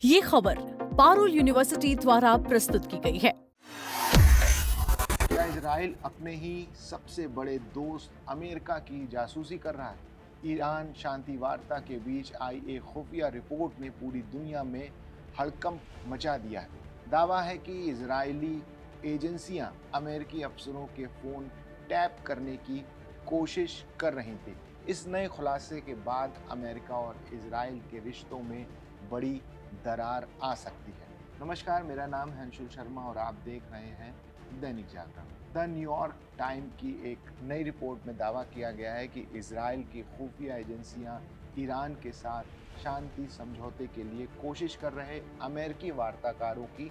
ये खबर पारुल यूनिवर्सिटी द्वारा प्रस्तुत की गई है। क्या इजराइल अपने ही सबसे बड़े दोस्त अमेरिका की जासूसी कर रहा है? ईरान शांति वार्ता के बीच आई एक खुफिया रिपोर्ट ने पूरी दुनिया में हड़कंप मचा दिया है। दावा है कि इजरायली एजेंसियां अमेरिकी अफसरों के फोन टैप करने की कोशिश कर रही थी। इस नए खुलासे के बाद अमेरिका और इजराइल के रिश्तों में बड़ी दरार आ सकती है। नमस्कार, मेरा नाम है अंशुल शर्मा और आप देख रहे हैं Dainik Jagran. The New York time की एक नई रिपोर्ट में दावा किया गया है कि इजराइल की खुफिया एजेंसियां ईरान के साथ शांति समझौते के लिए कोशिश कर रहे अमेरिकी वार्ताकारों की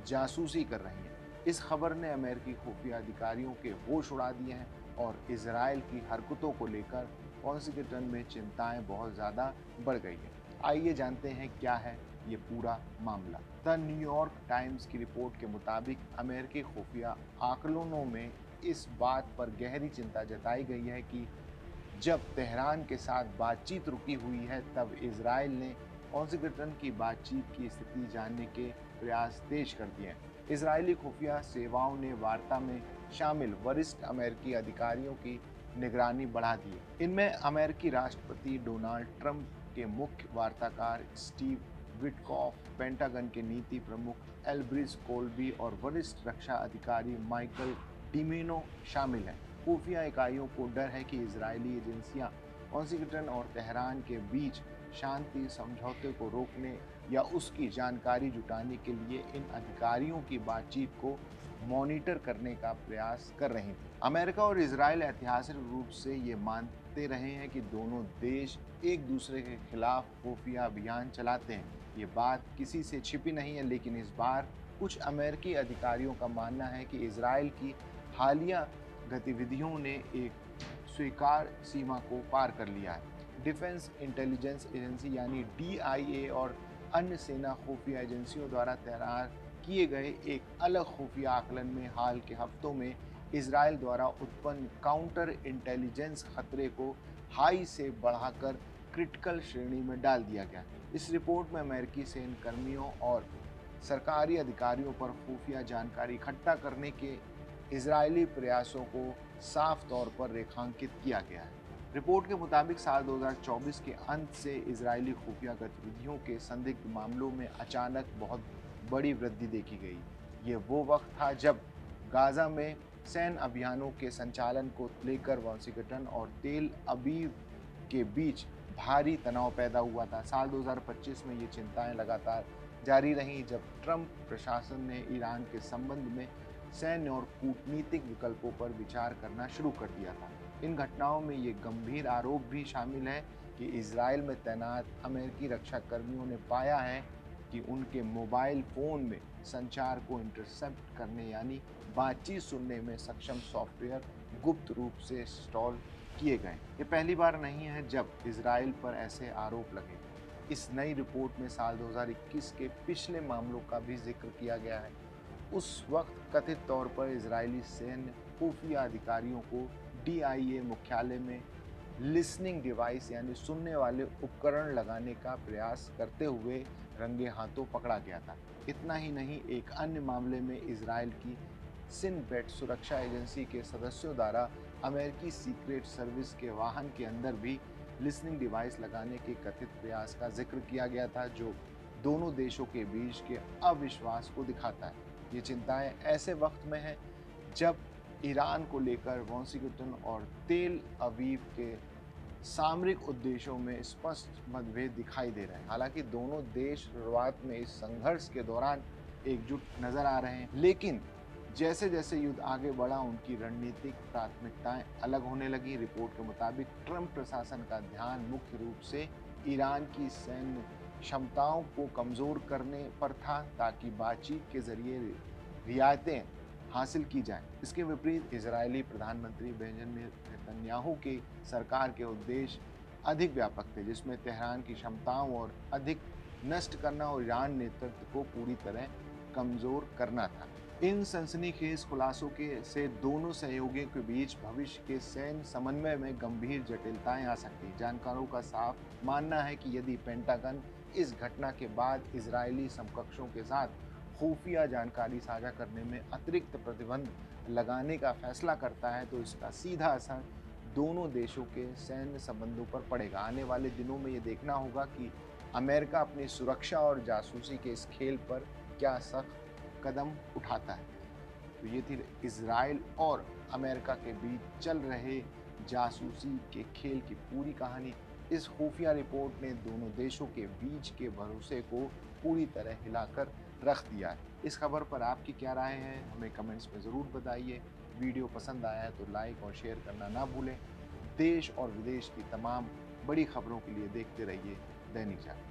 जासूसी कर रही हैं। इस खबर ने अमेरिकी खुफिया अधिकारियों के होश उड़ा दिए हैं और इजराइल की हरकतों को लेकर वॉशिंगटन में चिंताएं बहुत ज़्यादा बढ़ गई है। आइए जानते हैं क्या है ये पूरा मामला। द न्यूयॉर्क टाइम्स की रिपोर्ट के मुताबिक अमेरिकी खुफिया आकलनों में इस बात पर गहरी चिंता जताई गई है कि जब तेहरान के साथ बातचीत रुकी हुई है तब इजराइल ने वॉशिंगटन की बातचीत की स्थिति जानने के प्रयास तेज कर दिए हैं। इजरायली खुफिया सेवाओं ने वार्ता में शामिल वरिष्ठ अमेरिकी अधिकारियों की निगरानी बढ़ा दी है। इनमें अमेरिकी राष्ट्रपति डोनाल्ड ट्रंप के मुख्य वार्ताकार स्टीव विटकॉफ, पेंटागन के नीति प्रमुख एल्ब्रिज कोल्बी और वरिष्ठ रक्षा अधिकारी माइकल डिमिनो शामिल हैं। खुफिया इकाइयों को डर है कि इजरायली एजेंसियां वॉशिंगटन और तेहरान के बीच शांति समझौते को रोकने या उसकी जानकारी जुटाने के लिए इन अधिकारियों की बातचीत को मॉनिटर करने का प्रयास कर रही थी। अमेरिका और इजराइल ऐतिहासिक रूप से ये मानते रहे हैं कि दोनों देश एक दूसरे के खिलाफ खुफिया अभियान चलाते हैं। ये बात किसी से छिपी नहीं है, लेकिन इस बार कुछ अमेरिकी अधिकारियों का मानना है कि इजराइल की हालिया गतिविधियों ने एक स्वीकार सीमा को पार कर लिया है। डिफेंस इंटेलिजेंस एजेंसी यानी DIA और अन्य सेना खुफिया एजेंसियों द्वारा तैयार किए गए एक अलग खुफिया आकलन में हाल के हफ्तों में इजराइल द्वारा उत्पन्न काउंटर इंटेलिजेंस खतरे को हाई से बढ़ाकर क्रिटिकल श्रेणी में डाल दिया गया। इस रिपोर्ट में अमेरिकी सैन्य कर्मियों और सरकारी अधिकारियों पर खुफिया जानकारी इकट्ठा करने के इजरायली प्रयासों को साफ तौर पर रेखांकित किया गया है। रिपोर्ट के मुताबिक साल 2024 के अंत से इजरायली खुफिया गतिविधियों के संदिग्ध मामलों में अचानक बहुत बड़ी वृद्धि देखी गई। ये वो वक्त था जब गाजा में सैन्य अभियानों के संचालन को लेकर वॉशिंगटन और तेल अवीव के बीच भारी तनाव पैदा हुआ था। साल 2025 में ये चिंताएं लगातार जारी रहीं जब ट्रंप प्रशासन ने ईरान के संबंध में सैन्य और कूटनीतिक विकल्पों पर विचार करना शुरू कर दिया था। इन घटनाओं में ये गंभीर आरोप भी शामिल है कि इजराइल में तैनात अमेरिकी रक्षा कर्मियों ने पाया है कि उनके मोबाइल फ़ोन में संचार को इंटरसेप्ट करने यानी बातचीत सुनने में सक्षम सॉफ्टवेयर गुप्त रूप से इंस्टॉल किए गए। ये पहली बार नहीं है जब इजराइल पर ऐसे आरोप लगे। इस नई रिपोर्ट में साल 2021 के पिछले मामलों का भी जिक्र किया गया है। उस वक्त कथित तौर पर इजरायली सैन्य खुफिया अधिकारियों को DIA मुख्यालय में लिसनिंग डिवाइस यानी सुनने वाले उपकरण लगाने का प्रयास करते हुए रंगे हाथों पकड़ा गया था। इतना ही नहीं, एक अन्य मामले में इजराइल की सिनबेट सुरक्षा एजेंसी के सदस्यों द्वारा अमेरिकी सीक्रेट सर्विस के वाहन के अंदर भी लिसनिंग डिवाइस लगाने के कथित प्रयास का जिक्र किया गया था, जो दोनों देशों के बीच के अविश्वास को दिखाता है। ये चिंताएं ऐसे वक्त में हैं जब ईरान को लेकर वॉशिंगटन और तेल अवीव के सामरिक उद्देश्यों में स्पष्ट मतभेद दिखाई दे रहे हैं। हालांकि दोनों देश शुरुआत में इस संघर्ष के दौरान एकजुट नजर आ रहे हैं, लेकिन जैसे जैसे युद्ध आगे बढ़ा उनकी रणनीतिक प्राथमिकताएं अलग होने लगी। रिपोर्ट के मुताबिक ट्रंप प्रशासन का ध्यान मुख्य रूप से ईरान की सैन्य क्षमताओं को कमजोर करने पर था ताकि बातचीत के जरिए रियायतें हासिल की जाएं। इसके विपरीत इजरायली प्रधानमंत्री बेंजामिन नेतन्याहू की सरकार के उद्देश्य अधिक व्यापक थे, जिसमें तेहरान की क्षमताओं और अधिक नष्ट करना और ईरान नेतृत्व को पूरी तरह कमजोर करना था। इन सनसनीखेज खुलासों से दोनों सहयोगियों के बीच भविष्य के सैन्य समन्वय में गंभीर जटिलताएं आ सकती हैं। जानकारों का साफ मानना है कि यदि पेंटागन इस घटना के बाद इजरायली समकक्षों के साथ खुफिया जानकारी साझा करने में अतिरिक्त प्रतिबंध लगाने का फैसला करता है तो इसका सीधा असर दोनों देशों के सैन्य संबंधों पर पड़ेगा। आने वाले दिनों में ये देखना होगा कि अमेरिका अपनी सुरक्षा और जासूसी के इस खेल पर क्या सख्त कदम उठाता है। तो ये थी इजराइल और अमेरिका के बीच चल रहे जासूसी के खेल की पूरी कहानी। इस खुफिया रिपोर्ट ने दोनों देशों के बीच के भरोसे को पूरी तरह हिलाकर रख दिया है। इस खबर पर आपकी क्या राय है, हमें कमेंट्स में ज़रूर बताइए। वीडियो पसंद आया है तो लाइक और शेयर करना ना भूलें। देश और विदेश की तमाम बड़ी खबरों के लिए देखते रहिए दैनिक जागरण।